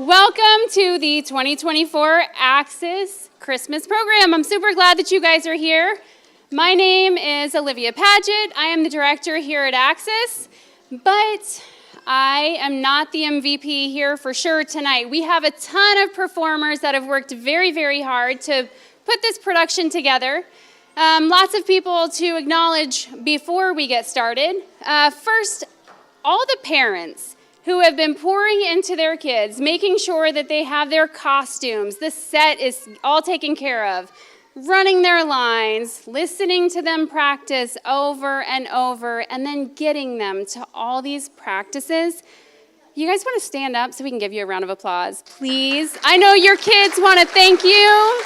Welcome to the 2024 Axis Christmas program. I'm super glad that you guys are here. My name is Olivia Paget. I am the director here at Axis, but I am not the MVP here for sure tonight. We have a ton of performers that have worked very, very hard to put this production together. Lots of people to acknowledge before we get started. First, all the parents who have been pouring into their kids, making sure that they have their costumes, the set is all taken care of, running their lines, listening to them practice over and over, and then getting them to all these practices. You guys want to stand up so we can give you a round of applause, please? I know your kids want to thank you.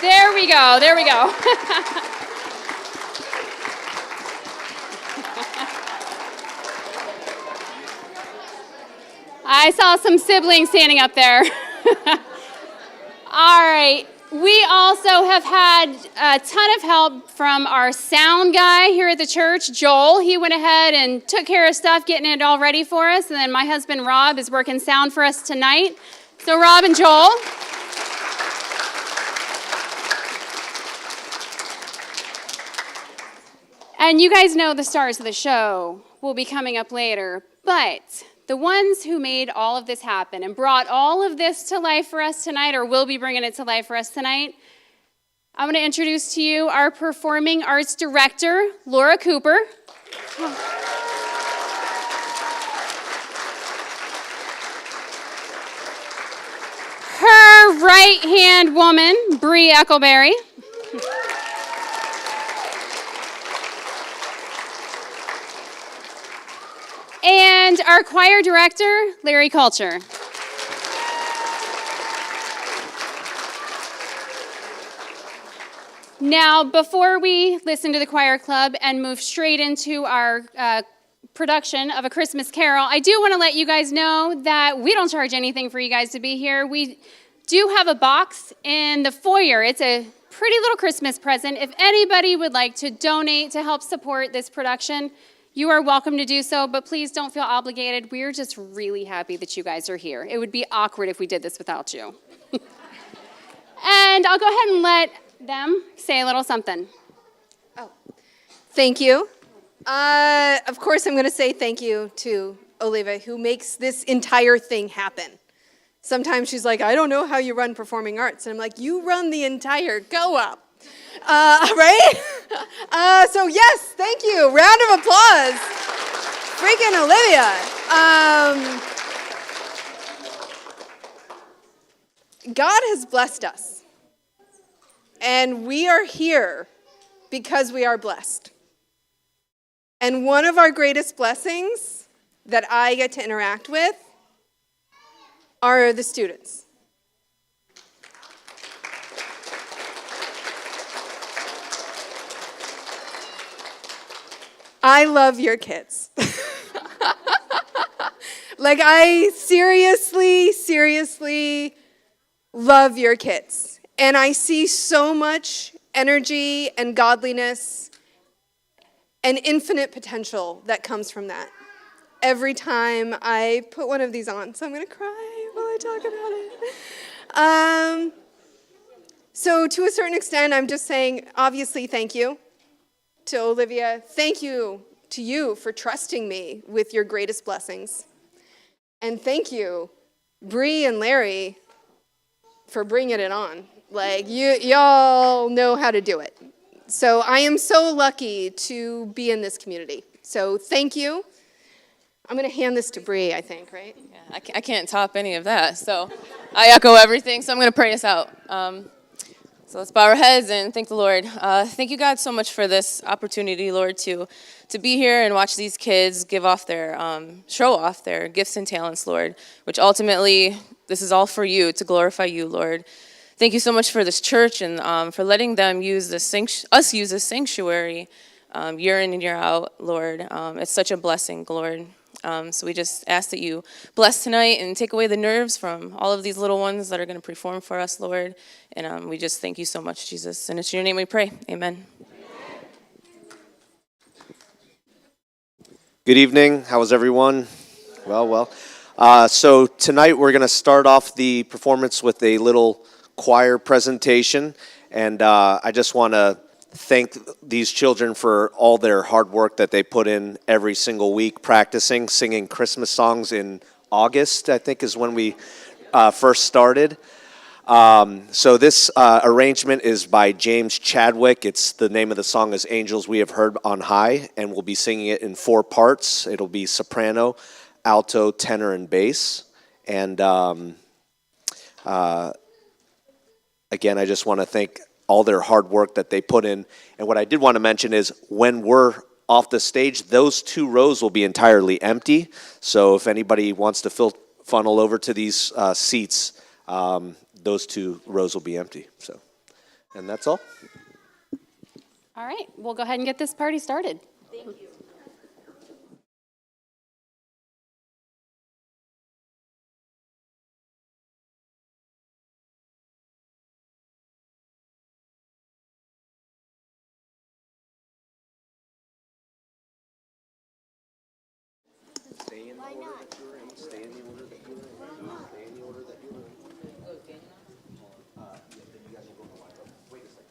There we go, there we go. I saw some siblings standing up there. All right, we also have had a ton of help from our sound guy here at the church, Joel. He went ahead and took care of stuff, getting it all ready for us. And then my husband, Rob, is working sound for us tonight. So Rob and Joel. And you guys know the stars of the show will be coming up later, but the ones who made all of this happen and brought all of this to life for us tonight, or will be bringing it to life for us tonight, I'm going to introduce to you our performing arts director, Laura Cooper. Her right-hand woman, Bree Eckleberry. And our choir director, Larry Culture. Now, before we listen to the choir club and move straight into our production of A Christmas Carol, I do want to let you guys know that we don't charge anything for you guys to be here. We do have a box in the foyer. It's a pretty little Christmas present. If anybody would like to donate to help support this production, you are welcome to do so, but please don't feel obligated. We're just really happy that you guys are here. It would be awkward if we did this without you. And I'll go ahead and let them say a little something. Oh, thank you. Of course, I'm going to say thank you to Olivia, who makes this entire thing happen. Sometimes she's like, I don't know how you run performing arts. And I'm like, you run the entire co-op. Right? So yes, thank you. Round of applause. Freaking Olivia. God has blessed us. And we are here because we are blessed. And one of our greatest blessings that I get to interact with are the students. I love your kids. Like, I seriously love your kids. And I see so much energy and godliness and infinite potential that comes from that. Every time I put one of these on, so I'm going to cry while I talk about it. So to a certain extent, I'm just saying, obviously, thank you. To Olivia, thank you to you for trusting me with your greatest blessings. And thank you, Bree and Larry, for bringing it on. Like, y'all know how to do it. So I am so lucky to be in this community. So thank you. I'm going to hand this to Bree, I think, right? Yeah, I can't top any of that. So I echo everything, so I'm going to pray us out. So let's bow our heads and thank the Lord. Thank you, God, so much for this opportunity, Lord, to be here and watch these kids give off their, show off their gifts and talents, Lord, which ultimately, this is all for you, to glorify you, Lord. Thank you so much for this church and for letting them use this use this sanctuary year in and year out, Lord. It's such a blessing, Lord. So we just ask that you bless tonight and take away the nerves from all of these little ones that are going to perform for us, Lord. And we just thank you so much, Jesus. And it's in your name we pray. Amen. Good evening. How is everyone? Well. So tonight we're going to start off the performance with a little choir presentation, and I just want to thank these children for all their hard work that they put in every single week practicing, singing Christmas songs in August, I think is when we first started. So this arrangement is by James Chadwick. The name of the song is Angels We Have Heard on High, and we'll be singing it in 4 parts. It'll be soprano, alto, tenor, and bass. And again, I just want to thank all their hard work that they put in. And what I did want to mention is when we're off the stage, those 2 rows will be entirely empty. So if anybody wants to funnel over to these seats, those 2 rows will be empty. So, and that's all. All right, we'll go ahead and get this party started. Thank you. Why not? Stay in the order that you're in. Stay in the order that you're in. Then you guys will go to line. Wait a second.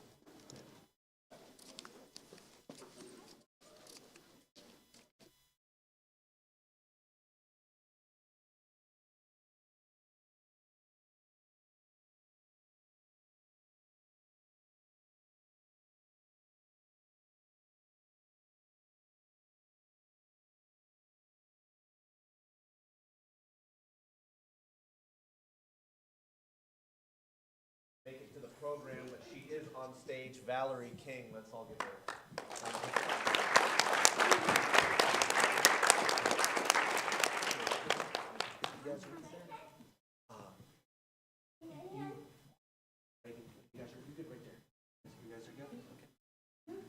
Make it to the program, but she is on stage. Valerie King. Let's all give her. You guys are there. You guys are good right there. You guys are good. Okay.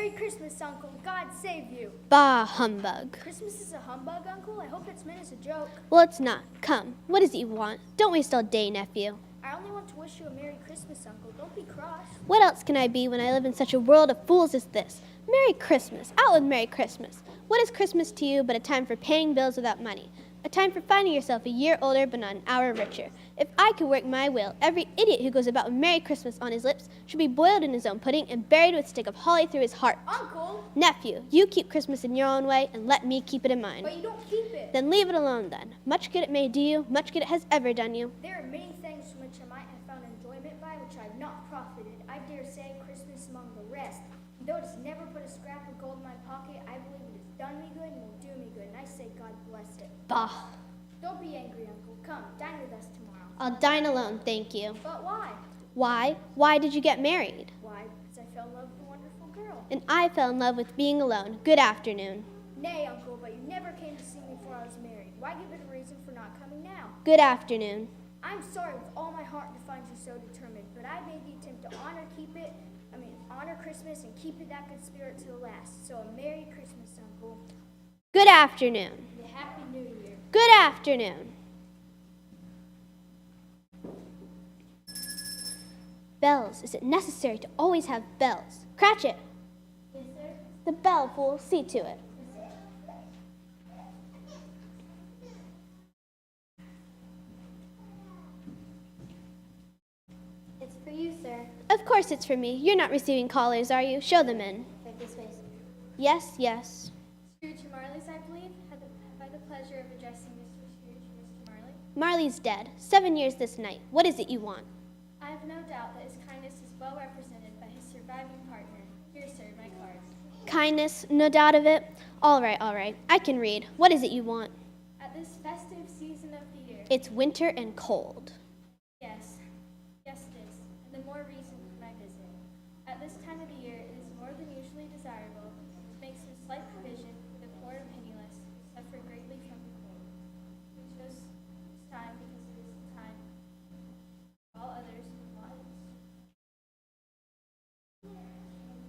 Merry Christmas, Uncle. God save you. Bah, humbug. Christmas is a humbug, Uncle? I hope it's meant as a joke. Well, it's not. Come, what is it you want? Don't waste all day, nephew. I only want to wish you a Merry Christmas, Uncle. Don't be cross. What else can I be when I live in such a world of fools as this? Merry Christmas. Out with Merry Christmas. What is Christmas to you but a time for paying bills without money? A time for finding yourself a year older but not an hour richer. If I could work my will, every idiot who goes about with Merry Christmas on his lips should be boiled in his own pudding and buried with a stick of holly through his heart. Uncle! Nephew, you keep Christmas in your own way and let me keep it in mine. But you don't keep it. Then leave it alone then. Much good it may do you, much good it has ever done you. There are many things from which I might have found enjoyment by which I have not profited. I dare say Christmas among the rest. Though it has never put a scrap of gold in my pocket, I believe it has done me good and will do me good, and I say God bless it. Bah. Don't be angry, Uncle. Come, dine with us tomorrow. I'll dine alone, thank you. But why? Why? Why did you get married? Why? Because I fell in love with a wonderful girl. And I fell in love with being alone. Good afternoon. Nay, Uncle, but you never came to see me before I was married. Why give it a reason for not coming now? Good afternoon. I'm sorry with all my heart to find you so determined, but I made the attempt to honor Christmas and keep it that good spirit to the last. So a Merry Christmas, Uncle. Good afternoon. And a Happy New Year. Good afternoon. Bells. Is it necessary to always have bells? Cratchit. Yes, sir. The bell, fool. See to it. It's for you, sir. Of course it's for me. You're not receiving callers, are you? Show them in. Right this way, sir. Yes, yes. Scrooge Marley's, I believe. Have I the pleasure of addressing Mr. Scrooge and Mr. Marley? Marley's dead. 7 years this night. What is it you want? I have no doubt that his kindness is well represented by his surviving partner. Here, sir, my card. Kindness, no doubt of it. All right, all right. I can read. What is it you want? At this festive season of the year. It's winter and cold. Yes. Yes, it is. And the more reason for my visit. At this time of the year, it is more than usually desirable to make some slight provision for the poor and penniless who suffer greatly from the cold. We chose this time because it is the time of all others when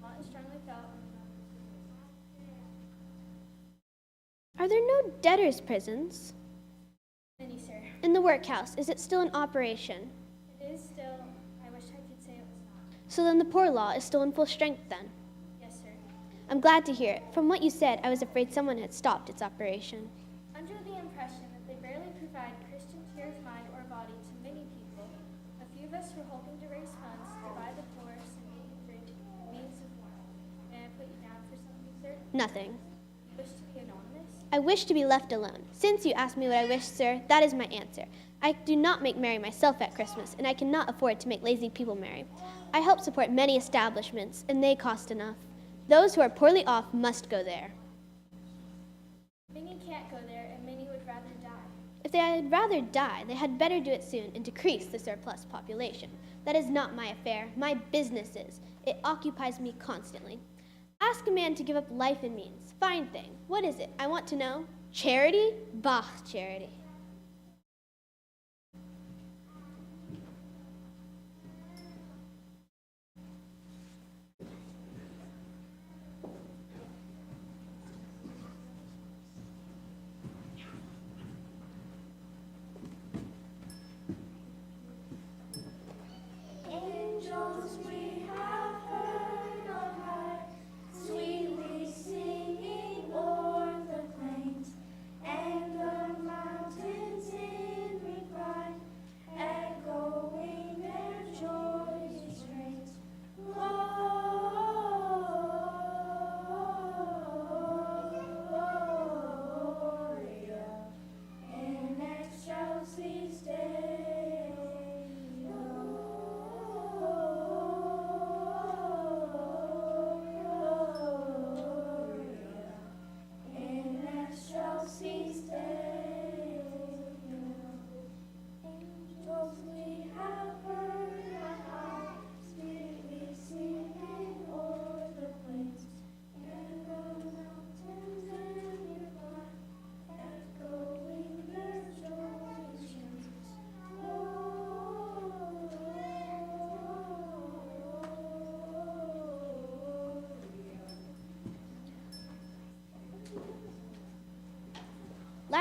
lot is strongly felt. Are there no debtors' prisons? Many, sir. In the workhouse, is it still in operation? It is still, I wish I could say it was not. So then the poor law is still in full strength then? Yes, sir. I'm glad to hear it. From what you said, I was afraid someone had stopped its operation. Under the impression that they barely provide Christian cheer of mind or body to many people, a few of us were hoping to raise funds to buy the poor some meat and drink, means of warmth. May I put you down for something, sir? Nothing. You wish to be anonymous? I wish to be left alone. Since you asked me what I wish, sir, that is my answer. I do not make merry myself at Christmas, and I cannot afford to make lazy people merry. I help support many establishments, and they cost enough. Those who are poorly off must go there. Many can't go there, and many would rather die. If they had rather die, they had better do it soon and decrease the surplus population. That is not my affair. My business is. It occupies me constantly. Ask a man to give up life and means. Fine thing. What is it? I want to know. Charity? Bah, charity. Angels we have heard on high, sweetly singing o'er the plains and the mountains.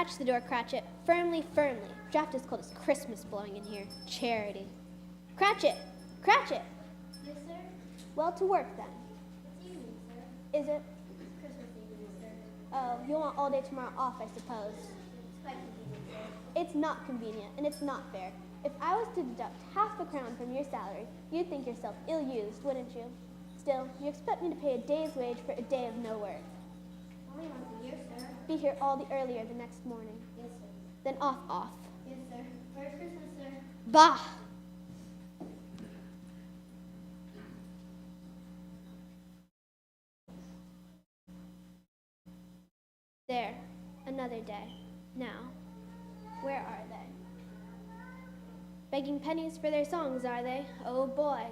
Catch the door, Cratchit. Firmly, firmly. Draft as cold as Christmas blowing in here. Charity. Cratchit! Cratchit! Yes, sir? Well, to work then. It's evening, sir. Is it? Christmas evening, sir. Oh, you want all day tomorrow off, I suppose. It's quite convenient, sir. It's not convenient, and it's not fair. If I was to deduct half a crown from your salary, you'd think yourself ill-used, wouldn't you? Still, you expect me to pay a day's wage for a day of no work. Only once a year, sir. Be here all the earlier the next morning. Yes, sir. Then off. Yes, sir. Merry Christmas, sir. Bah! There, another day. Now, where are they? Begging pennies for their songs, are they? Oh boy.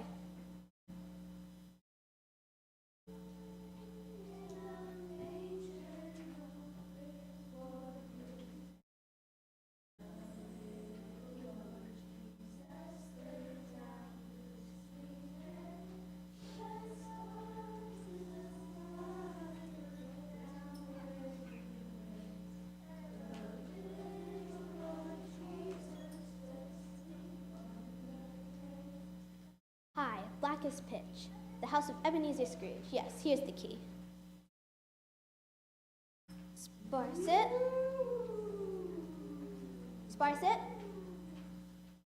Hi, black as pitch. The house of Ebenezer Scrooge. Yes, here's the key. Sparsit? Sparsit?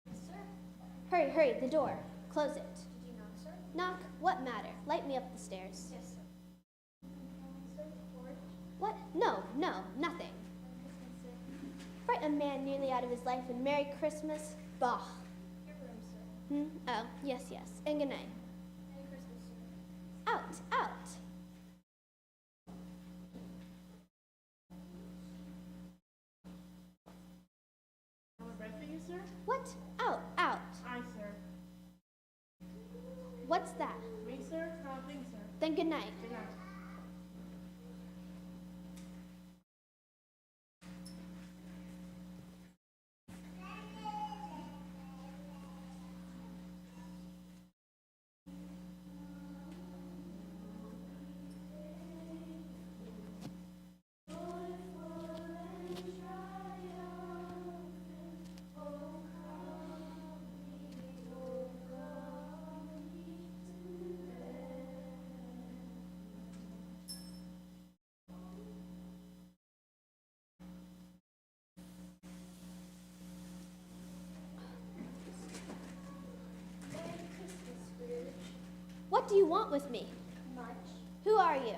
Yes, sir. Hurry, hurry, the door. Close it. Did you knock, sir? Knock? What matter? Light me up the stairs. Yes, sir. Sir, George? What? No, nothing. Christmas, sir. Fright a man nearly out of his life and Merry Christmas? Bah. Your room, sir. Oh, yes, and good night. Merry Christmas, sir. Out. Want bread for you, sir? What? Out. Aye, sir. What's that? Me, sir? Nothing, sir. Then good night. Good night. Merry Christmas, Scrooge. What do you want with me? Much. Who are you?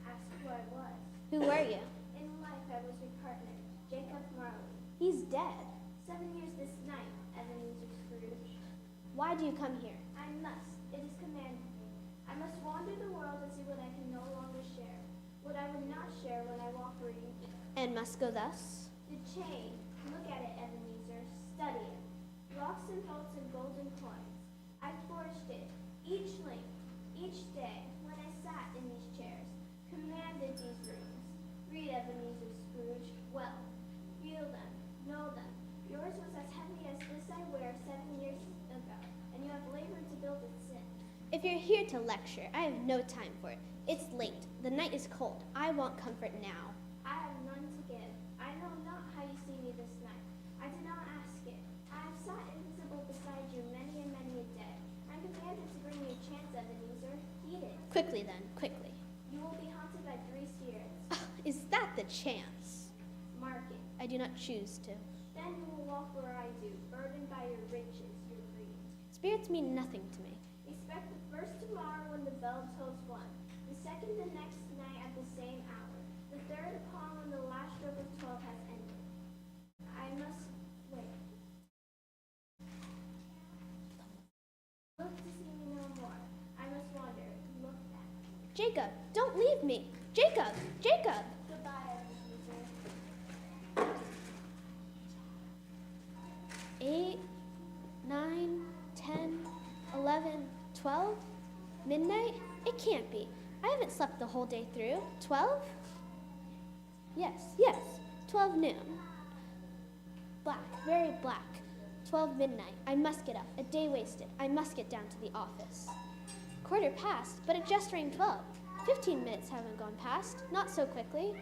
Ask who I was. Who were you? In life, I was your partner, Jacob Marley. He's dead. 7 years this night, Ebenezer Scrooge. Why do you come here? I must. It is commanded me. I must wander the world to see what I can no longer share, what I would not share when I walk where you go. And must go thus? The chain. Look at it, Ebenezer. Study it. Locks and bolts and golden coins. I forged it. Each link, each day, when I sat in these chairs, commanded these rooms. Read, Ebenezer Scrooge. Well, feel them, know them. Yours was as heavy as this I wear 7 years ago, and you have labored to build it since. If you're here to lecture, I have no time for it. It's late. The night is cold. I want comfort now. I have none to give. I know not how you see me this night. I did not ask it. I have sat invisible beside you many and many a day. I'm commanded to bring you a chance, Ebenezer. Heed it. Quickly then, quickly. You will be haunted by 3 spirits. Is that the chance? Mark it. I do not choose to. Then you will walk where I do, burdened by your riches, your greed. Spirits mean nothing to me. Expect the first tomorrow when the bell tolls 1, the second the next night at the same hour, the third upon when the last stroke of 12 has ended. I must wait. Look to see me no more. I must wander. Look back. Jacob, don't leave me. Jacob! Goodbye, Ebenezer. 8, 9, 10, 11, 12? Midnight? It can't be. I haven't slept the whole day through. 12? Yes, 12 noon. Black, very black. 12 midnight. I must get up. A day wasted. I must get down to the office. Quarter past, but it just rang 12. 15 minutes haven't gone past. Not so quickly.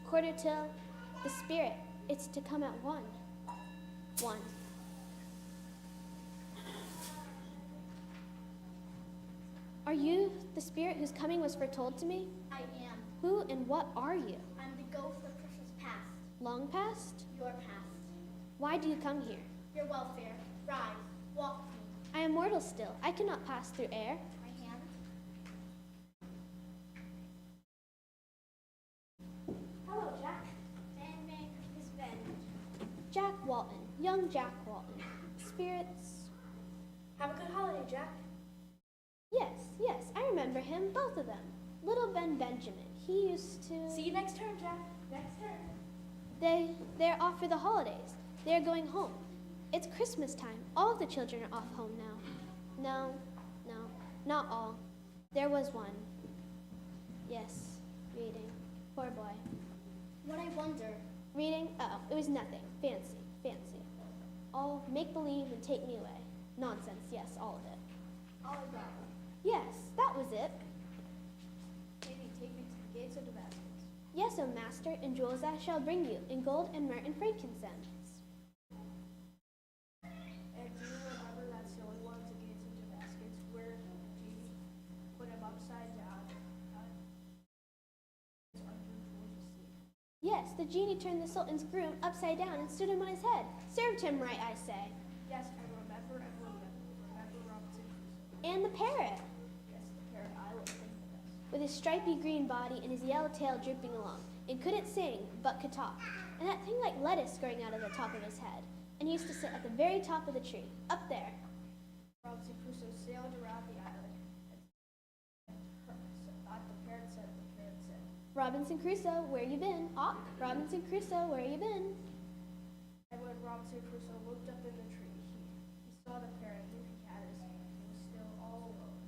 Quarter till. The spirit. It's to come at 1. 1. Are you the spirit whose coming was foretold to me? I am. Who and what are you? I'm the ghost of Christmas past. Long past? Your past. Why do you come here? Your welfare. Rise. Walk with me. I am mortal still. I cannot pass through air. My hand. Hello, Jack. And Merry Christmas, Ben. Jack Walton, young Jack Walton. Spirits. Have a good holiday, Jack. Yes, I remember him, both of them. Little Ben Benjamin. He used to. See you next term, Jack. Next term. They're off for the holidays. They're going home. It's Christmas time. All of the children are off home now. No, not all. There was one. Yes, reading. Poor boy. What I wonder. Reading? Oh, it was nothing. Fancy. All make-believe and take me away. Nonsense, yes, all of it. All I got. Yes, that was it. Maybe take me to the gates of Damascus. Yes, O master, and jewels I shall bring you, in gold and myrrh and frankincense. And do you remember that silly one at the gates of Damascus where Jesus put him upside down? Yes, the genie turned the sultan's groom upside down and stood him on his head. Served him right, I say. Yes, I remember. Remember Robinson Crusoe. And the parrot, Yes, the parrot I will think the best. with his stripy green body and his yellow tail drooping along, and couldn't sing, but could talk. And that thing like lettuce growing out of the top of his head. And he used to sit at the very top of the tree, up there. Robinson Crusoe sailed around the island. And the parrot said, Robinson Crusoe, where you been? Awk, Robinson Crusoe, where you been? and when Robinson Crusoe looked up in the tree, he saw the parrot who he had his hand. He was still all alone,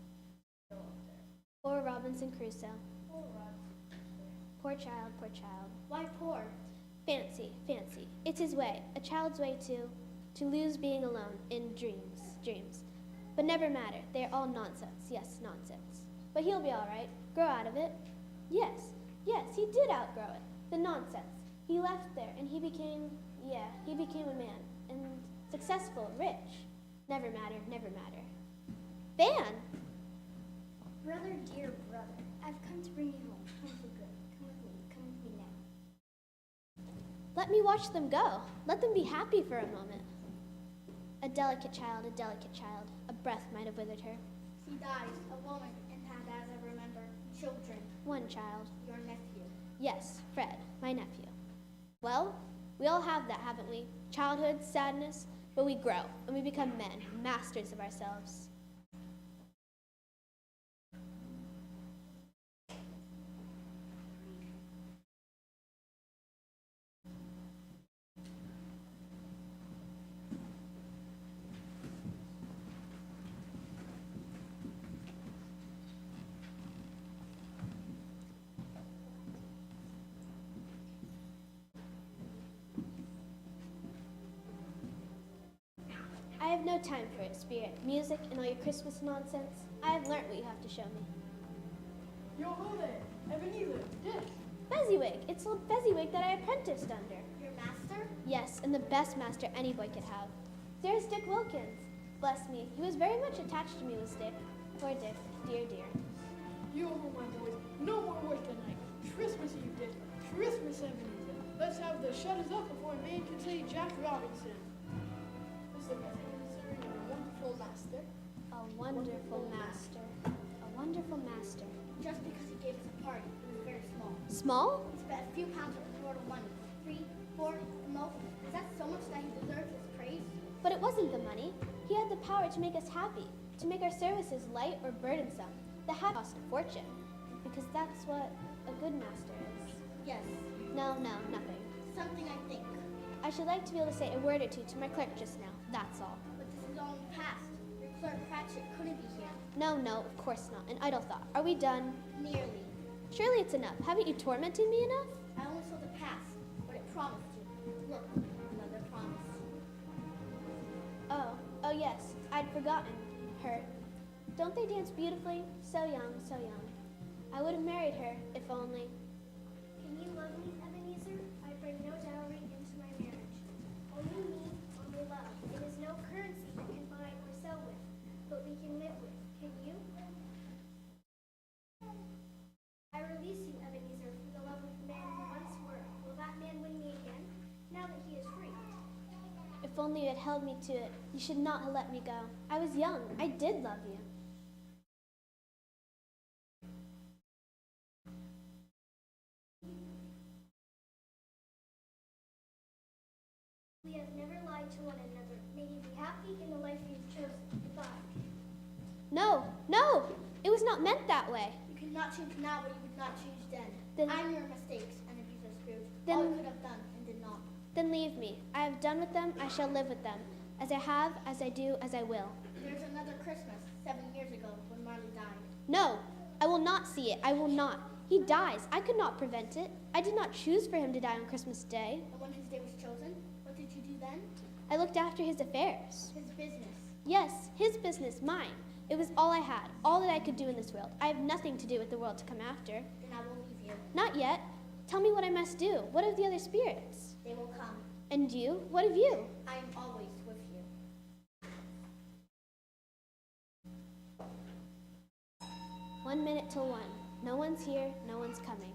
still up there. Poor Robinson Crusoe. Poor Robinson Crusoe. Poor child, poor child. Why poor? Fancy. It's his way, a child's way to lose being alone in dreams. But never matter, they're all nonsense, yes, nonsense. But he'll be all right, grow out of it. Yes, he did outgrow it, the nonsense. He left there and he became a man, and successful, rich. Never matter. Van! Brother, dear brother, I've come to bring you home. Home for good. Come with me now. Let me watch them go. Let them be happy for a moment. A delicate child. A breath might have withered her. She dies, a woman, and had, as I remember, children. One child. Your nephew. Yes, Fred, my nephew. Well, we all have that, haven't we? Childhood, sadness, but we grow, and we become men, masters of ourselves. I have no time for it, spirit, music, and all your Christmas nonsense. I have learnt what you have to show me. Yo ho there, Ebenezer, Dick. Fezziwig, it's old Fezziwig that I apprenticed under. Your master? Yes, and the best master any boy could have. There's Dick Wilkins. Bless me, he was very much attached to me, was Dick. Poor Dick, dear. Yo ho, my boys, no more work tonight. Christmas Eve, Dick. Christmas Ebenezer. Let's have the shutters up before a man can say Jack Robinson. Mr. Ebenezer, you're a wonderful master. A wonderful master. A wonderful master. Just because he gave us a party, it was very small. Small? He spent a few pounds of mortal money. 3, 4, the most. Is that so much that he deserves his praise? But it wasn't the money. He had the power to make us happy, to make our services light or burdensome. The happy cost a fortune, because that's what a good master is. Yes. No, nothing. Something I think. I should like to be able to say a word or two to my clerk just now, that's all. But this is all in the past. Your clerk Cratchit couldn't be here. No, of course not. An idle thought. Are we done? Nearly. Surely it's enough. Haven't you tormented me enough? I only saw the past, but it promised you. Look, another promise. Oh yes, I'd forgotten her. Don't they dance beautifully? So young. I would have married her, if only. Can you love me, Ebenezer? I bring no dowry into my only you had held me to it, you should not have let me go. I was young. I did love you. We have never lied to one another. May you be happy in the life you've chosen. Goodbye. No, no, it was not meant that way. You cannot change now what you would not change then. Then- I'm your mistakes and abuser Scrooge. Then- All you could have done and did not. Then leave me. I have done with them, I shall live with them. As I have, as I do, as I will. There's another Christmas 7 years ago when Marley died. No, I will not see it. I will not. He dies. I could not prevent it. I did not choose for him to die on Christmas Day. And when his day was chosen, what did you do then? I looked after his affairs. His business. Yes, his business, mine. It was all I had, all that I could do in this world. I have nothing to do with the world to come after. Then I will leave you. Not yet. Tell me what I must do. What of the other spirits? They will come. And you? What of you? I am always with you. 1 minute till 1. No one's here, no one's coming.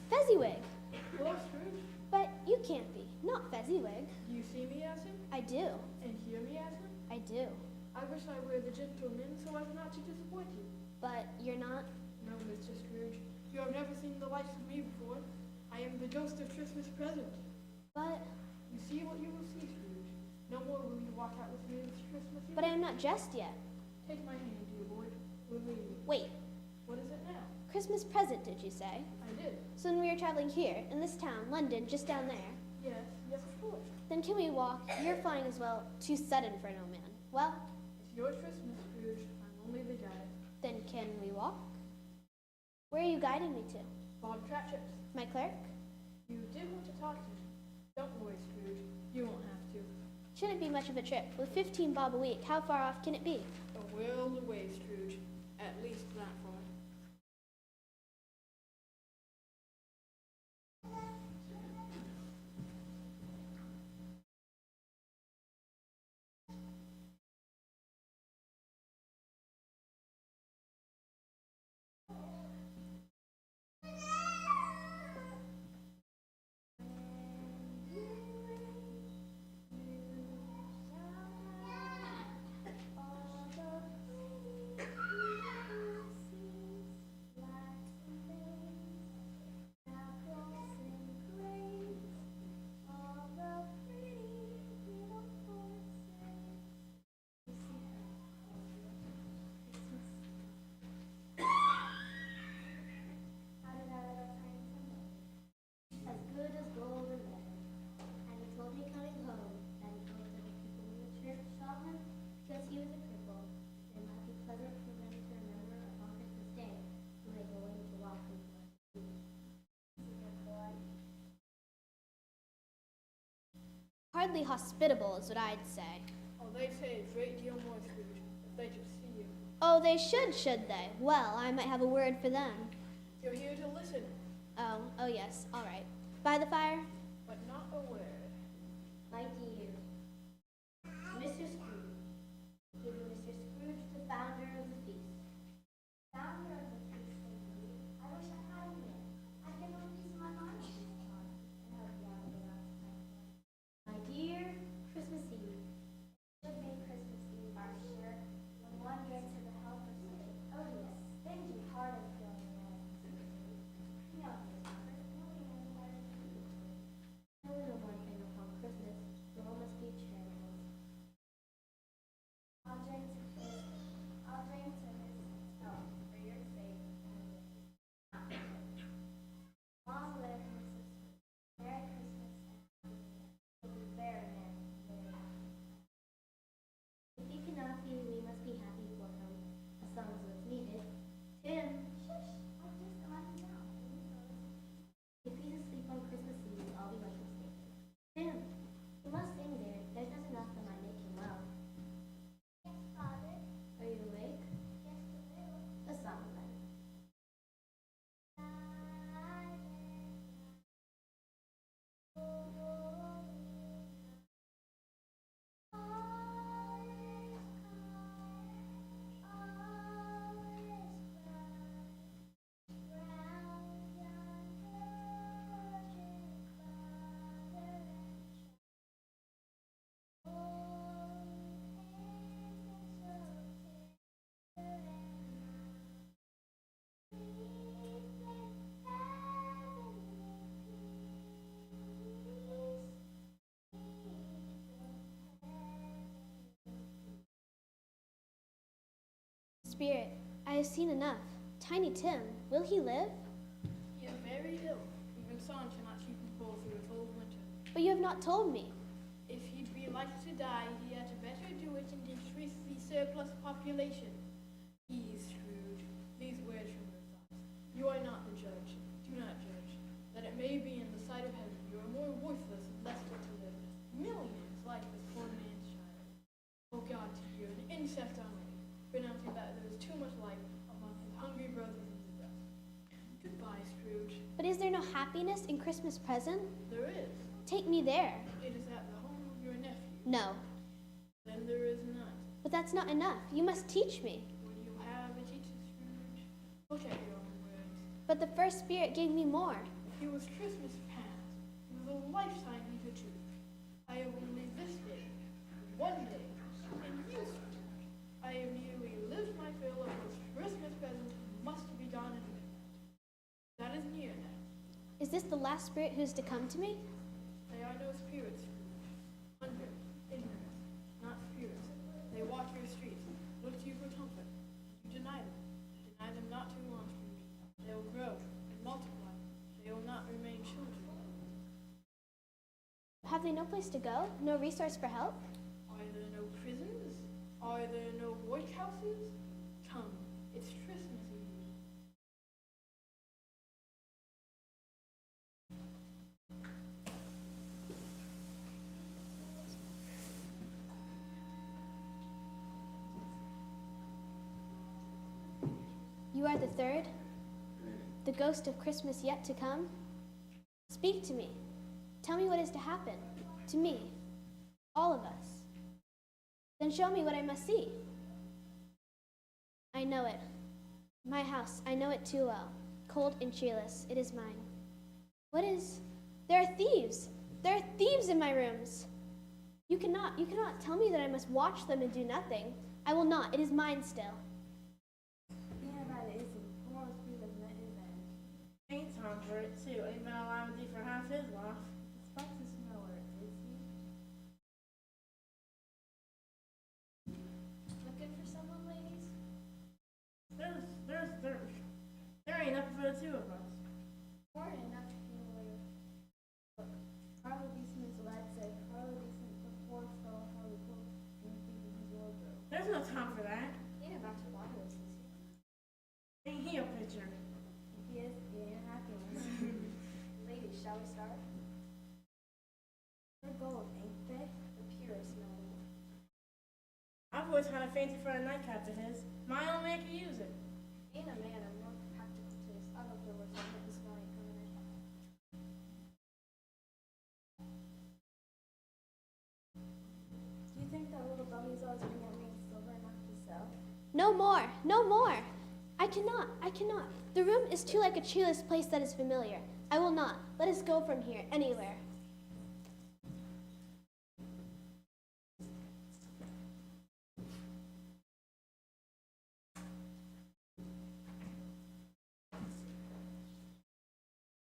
Fezziwig! Hello, Scrooge. But you can't be. Not Fezziwig. Do you see me as him? I do. And hear me as him? I do. I wish I were the gentleman so as not to disappoint you. But you're not. No, Mr. Scrooge. You have never seen the likes of me before. I am the ghost of Christmas present. But You see what you will see, Scrooge. No more will you walk out with me this Christmas Eve. I am not dressed yet. Take my hand, dear boy. We'll leave. Wait. What is it now? Christmas present, did you say? I did. So when we are traveling here, in this town, London, just down there, Yes, yes, of course. then can we walk? You're flying as well. Too sudden for an old man. Well, It's your Christmas, Scrooge. I'm only the guide. then can we walk? Where are you guiding me to? Bob Cratchit. My clerk? You did want to talk to him. Don't worry, Scrooge. You won't have to. Shouldn't be much of a trip. With 15 bob a week, how far off can it be? A world away, Scrooge. At least that far. How did our little friend Sunday? As good as gold and leather. And he told me coming home that he hoped that the people in the church saw him because he was a cripple. It might be pleasant for them to remember on Christmas Day when they go in to welcome the good boy. Hardly hospitable is what I'd say. Oh, they say a great deal more, Scrooge, if they could see you. Oh, they should they? Well, I might have a word for them. You're here to listen, Oh yes, all right. By the fire? but not a word. My dear, Mr. Scrooge, give you Mr. Scrooge, the founder of the feast. Founder of the feast, indeed. I wish I had him here. I can release my mind from this thought and help you out without time. My dear, Christmas Eve. Should be Christmas Eve, I'm sure, when one gets to the help of such an odious, stingy-hearted feeling as you know, Miss Margaret, nobody knows how to do it. I only know one thing upon Christmas. The spirit. I have seen enough. Tiny Tim, will he live? He is very ill. Even Son cannot keep him full through a cold winter. But you have not told me. If he'd be like to die, he had better do it and decrease the surplus population. Please, Scrooge, these words from your thoughts. You are not the judge. Do not judge. That it may be in the sight of heaven, you are more worthless and less fit to live. Millions like this poor man's child. Oh God, to you, an insect on earth, pronouncing that there is too much life among his hungry brothers in the dust. Goodbye, Scrooge. But is there no happiness in Christmas present? There is. Take me there. It is at the home of your nephew. No. Then there is none. But that's not enough. You must teach me. Will you have a teacher, Scrooge? Look at your own words. But the first spirit gave me more. It was Christmas past. It was a lifetime hitherto. I have only this day, one day, and you, Scrooge. I have nearly lived my fill of this Christmas present must be done in midnight. That is near now. Is this the last spirit who is to come to me? They are no spirits, Scrooge. Hunger, ignorance, not spirits. They walk your streets, look to you for comfort. You deny them. Deny them not too long, Scrooge. They will grow and multiply. They will not remain children. Have they no place to go? No resource for help? Are there no prisons? Are there no workhouses? Come, it's Christmas Eve. You are the third? The ghost of Christmas yet to come? Speak to me. Tell me what is to happen. To me. All of us. Then show me what I must see. I know it. My house, I know it too well. Cold and cheerless, it is mine. What is... There are thieves! There are thieves in my rooms! You cannot tell me that I must watch them and do nothing. I will not. It is mine still. Yeah, that is the most people that is that. Ain't time for it too. Ain't been allowed to do for half his life. It's about to smell her, is he? Looking for someone, ladies? There ain't nothing for the two of us. More than enough to be aware. Look, Carlo Beesman's lad said Carlo Beesman before fell how he put in his wardrobe. There's no time for that. He ain't about to water us this year. Ain't he a pitcher? If he is, he ain't a happy one. Ladies, shall we start? They're gold, ain't they? The purest metal. I've always had a fancy for a nightcap of his. My own man could use it. Ain't a man of more practical taste. I don't know what's on this morning coming in. Do you think that little dummy's always bring out me silver enough to sell? No more. No more. I cannot. The room is too like a cheerless place that is familiar. I will not. Let us go from here, anywhere.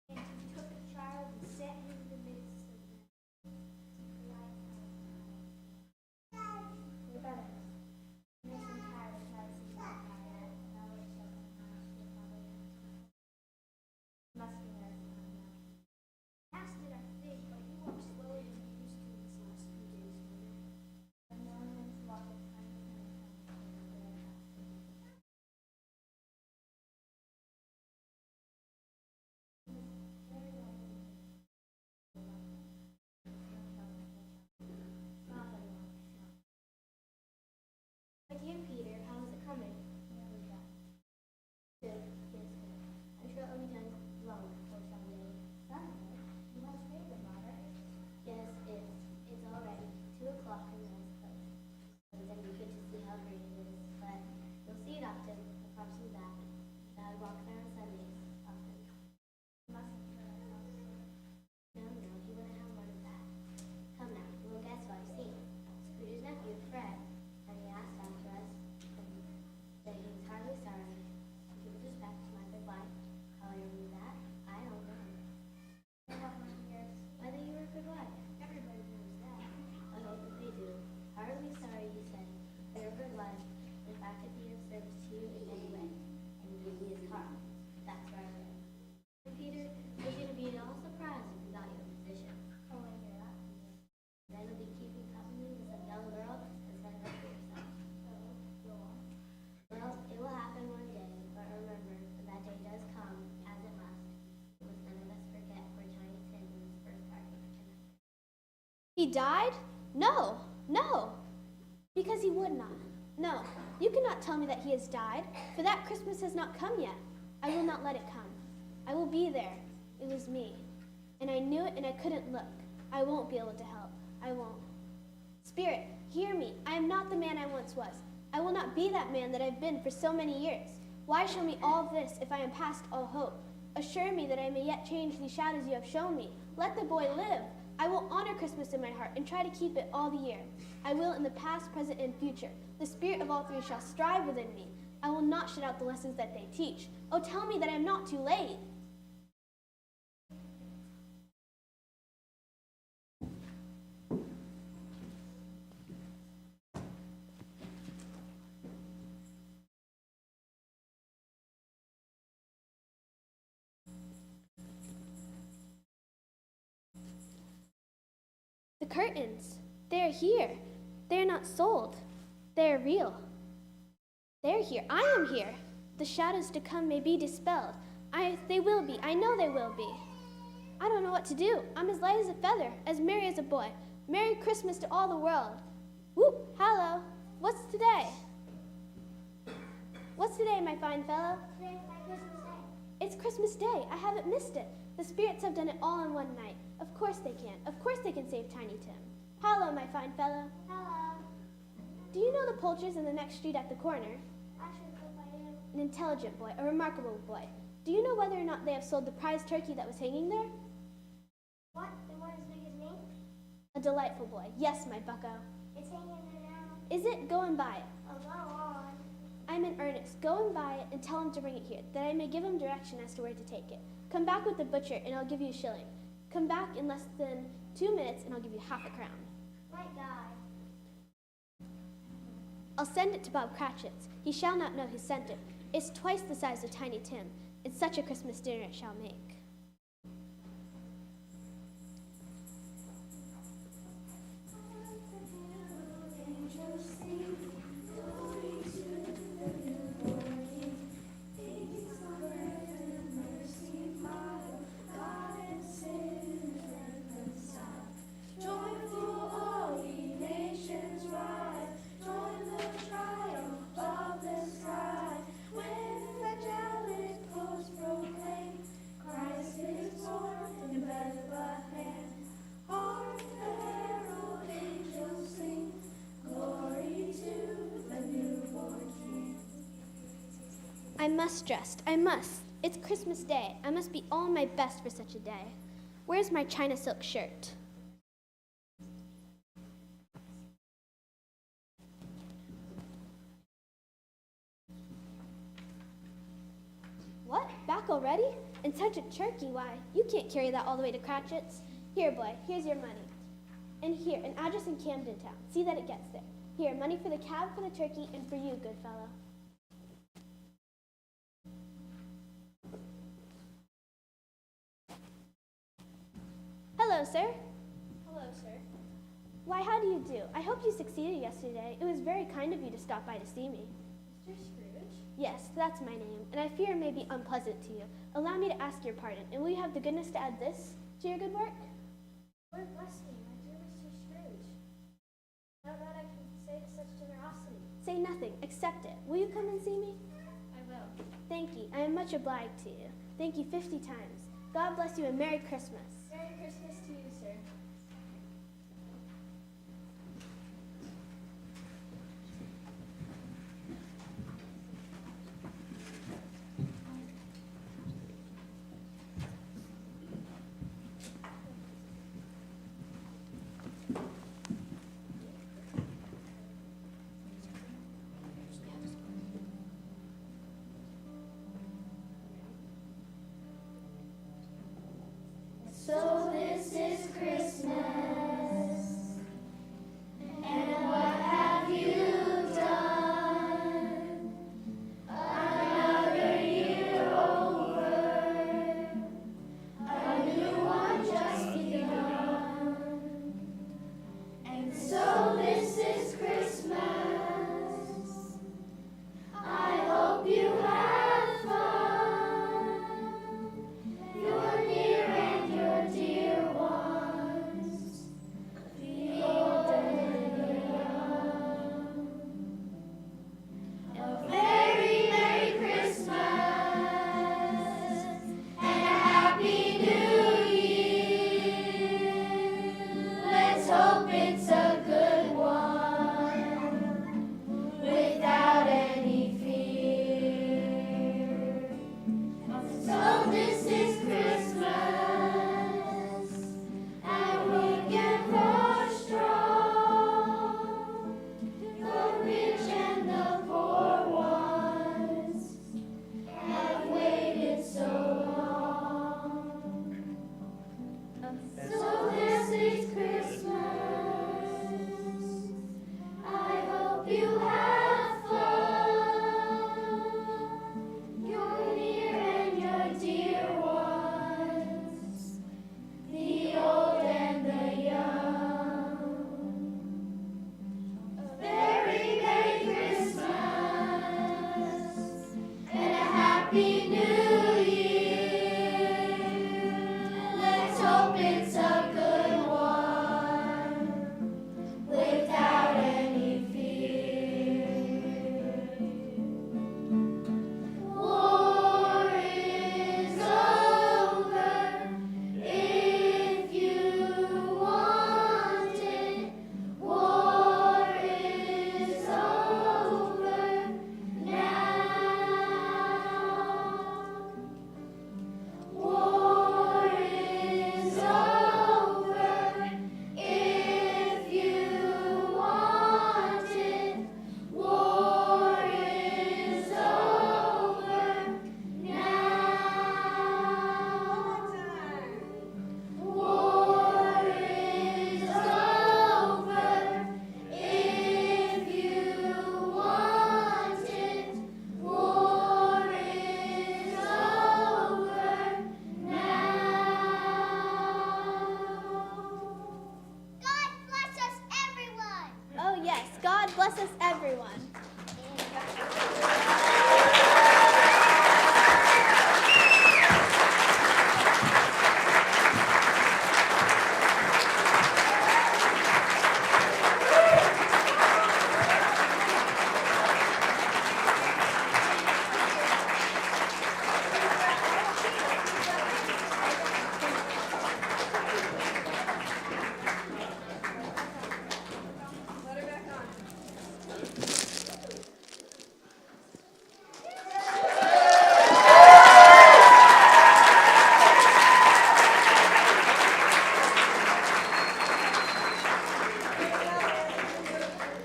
And he took a child and set him in the midst of them. We better. Mason Tyrus has his back fire, and I wish I could not see father. Must be there now. Cast it, I think. He died? No, no, because he would not. No, you cannot tell me that he has died, for that Christmas has not come yet. I will not let it come. I will be there. It was me. And I knew it and I couldn't look. I won't be able to help. I won't. Spirit, hear me. I am not the man I once was. I will not be that man that I've been for so many years. Why show me all this if I am past all hope? Assure me that I may yet change these shadows you have shown me. Let the boy live. I will honor Christmas in my heart and try to keep it all the year. I will in the past, present, and future. The spirit of all three shall strive within me. I will not shut out the lessons that they teach. Oh, tell me that I am not too late. The curtains, they are here. They are not sold. They are real. They are here. I am here. The shadows to come may be dispelled. They will be. I know they will be. I don't know what to do. I'm as light as a feather, as merry as a boy. Merry Christmas to all the world. Whoop, hello. What's today? What's today, my fine fellow? Today's my Christmas Day. It's Christmas Day. I haven't missed it. The spirits have done it all in one night. Of course they can. Of course they can save Tiny Tim. Hello, my fine fellow. Hello. Do you know the poulterers in the next street at the corner? Actually, hope I do. An intelligent boy, a remarkable boy. Do you know whether or not they have sold the prize turkey that was hanging there? What? And what is his name? A delightful boy. Yes, my bucko. It's hanging there now. Is it? Go and buy it. Oh, go on. I'm in earnest. Go and buy it and tell him to bring it here, that I may give him direction as to where to take it. Come back with the butcher and I'll give you a shilling. Come back in less than 2 minutes and I'll give you half a crown. My God. I'll send it to Bob Cratchit's. He shall not know who sent it. It's twice the size of Tiny Tim. It's such a Christmas dinner it shall make. I must dress. I must. It's Christmas Day. I must be all my best for such a day. Where's my China silk shirt? What? Back already? And such a turkey? Why, you can't carry that all the way to Cratchit's. Here, boy, here's your money. And here, an address in Camden Town. See that it gets there. Here, money for the cab, for the turkey, and for you, good fellow. Hello, sir. Hello, sir. Why, how do you do? I hope you succeeded yesterday. It was very kind of you to stop by to see me. Mr. Scrooge? Yes, that's my name, and I fear it may be unpleasant to you. Allow me to ask your pardon, and will you have the goodness to add this to your good work? Lord bless me, my dear Mr. Scrooge. How that I can say to such generosity? Say nothing, accept it. Will you come and see me? I will. Thank you. I am much obliged to you. Thank you 50 times. God bless you and Merry Christmas. Merry Christmas to you, sir. So this is Christmas.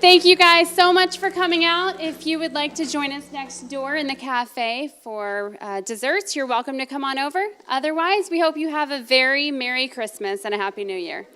Thank you guys so much for coming out. If you would like to join us next door in the cafe for desserts, you're welcome to come on over. Otherwise, we hope you have a very Merry Christmas and a Happy New Year.